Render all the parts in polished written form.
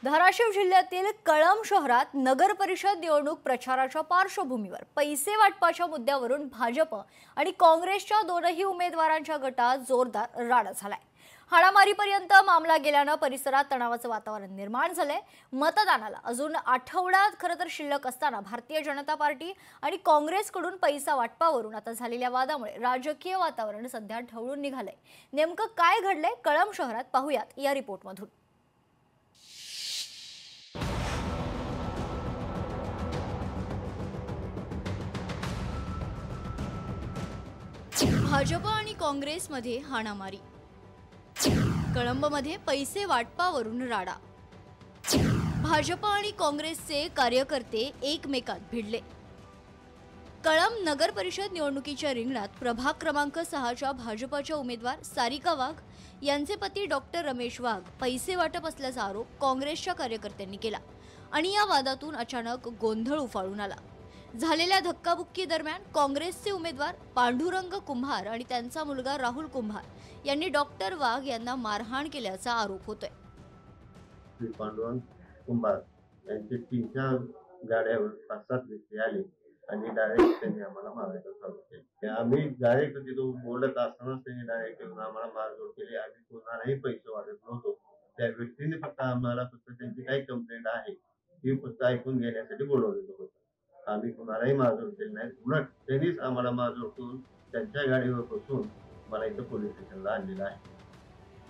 धाराशिव जिल्ह्यातील कळंब शहरात नगर परिषद निवडणूक प्रचाराच्या पार्श्वभूमीवर पैसे वाटपाच्या मुद्द्यावरून भाजप आणि काँग्रेसच्या दोनही उमेदवारांच्या गटात जोरदार राडा झालाय। हाणामारीपर्यंत मामला गेल्याने परिसरात तणावाचं वातावरण निर्माण झालंय। मतदानाला अजून आठवडा खरं तर शिल्लक असताना भारतीय जनता पार्टी आणि काँग्रेसकडून पैसा वाटपावरून आता झालेल्या वादामुळे राजकीय वातावरण सध्या ढवळून निघालंय। नेमकं काय घडलंय कळंब शहरात पाहूयात या रिपोर्टमधून। भाजप आणि काँग्रेसमध्ये हाणामारी, कळंबमध्ये पैसे वाटपावरून राडा, भाजप आणि काँग्रेसचे कार्यकर्ते एकमेकात भिडले। कळंब नगर परिषद निवडणुकीच्या रिंगणात प्रभाग क्रमांक 6च्या भाजपच्या उमेदवार सारिका वाघ यांचे पती डॉक्टर रमेश वाघ पैसे वाटप असल्याचा आरोप काँग्रेसच्या कार्यकर्त्यांनी केला आणि या वादातून अचानक गोंधळ उफाळून आला। झालेल्या धक्काबुक्की दरम्यान काँग्रेसचे उमेदवार पांडुरंग कुंभार आणि त्यांचा मुलगा राहुल कुंभार यांनी डॉक्टर वाघ यांना मारहाण केल्याचा आरोप होतोय। पांडुरंग कुंभार यांचे 3-4 गाड्यावर 5-7 व्यक्ती आले आणि डायरेक्ट त्यांनी आम्हाला मारायला चालू केले। आम्ही डायरेक्ट तिथून बोलत असतानाच त्यांनी डायरेक्ट आम्हाला मारझोड केली। आम्ही कोणालाही पैसे वाटत नव्हतो। त्या व्यक्तीने फक्त त्यांची काही कंप्लेंट आहे ती फक्त ऐकून घेण्यासाठी बोलवलेलं होतं। आम्ही कुणालाही मारझोड केली नाही। उलट त्यांनीच आम्हाला मारझोड करून त्यांच्या गाडीवर बसून मला इथं पोलीस स्टेशनला आणलेलं आहे।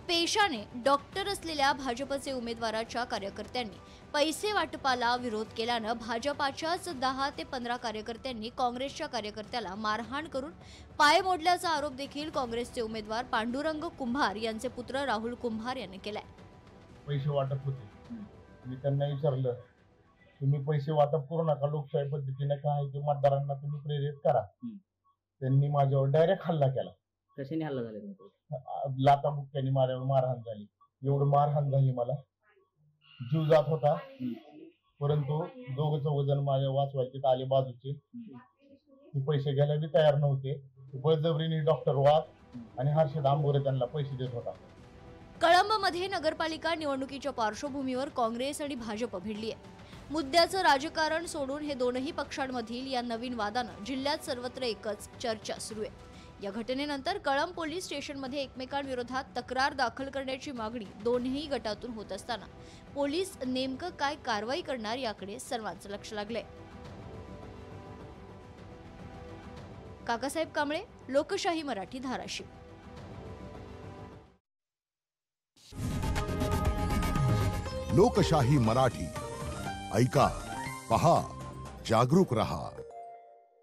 पेशाने डॉक्टर असलेल्या भाजपचे उमेदवाराच्या कार्यकर्त्यांनी पैसे वाटपाला विरोध केल्याने भाजपाच्याच 10 ते 15 कार्यकर्त्यांनी काँग्रेसच्या कार्यकर्त्याला मारहाण करून पाय मोडल्याचा आरोप देखील काँग्रेसचे उमेदवार पांडुरंग कुंभार यांचे पुत्र राहुल कुंभार यांनी केलाय। पैसे वाटप होते, मी त्यांना विचारलं तुम्ही पैसे वाटप करू नका, लोकशाही पद्धतीने काय ते मतदारांना तुम्ही प्रेरित करा। त्यांनी माझ्यावर डायरेक्ट हल्ला केला। कशाने हल्ला झाला? लाथाबुक्क्यांनी माझ्यावर मारहाण झाली। एवढं मारहाण झाली, मला जीव जात होता, परंतु दोघं चौघजण माझ्या वाचवायचे आले बाजूचे। ते पैसे घ्यायला बी तयार नव्हते। बळजबरीने डॉक्टर वाघ आणि हर्षद आंबोरे त्यांना पैसे देत होता। कळंबमध्ये नगरपालिका निवडणुकीच्या पार्श्वभूमीवर काँग्रेस आणि भाजप भिडली आहे। मुद्द्याचं राजकारण सोडून हे दोनही पक्षांमधील या नवीन वादानं जिल्ह्यात सर्वत्र एकच चर्चा सुरू आहे। या घटनेनंतर कळंब पोलीस स्टेशनमध्ये एकमेकांविरोधात तक्रार दाखल करण्याची मागणी दोन्ही गटातून होत असताना पोलीस नेमकं काय कारवाई करणार याकडे सर्वांचं लक्ष लागलंय। काकासाहेब कांबळे, लोकशाही मराठी, धाराशिव। लोकशाही मराठी ऐका, पहा, जागरूक रहा।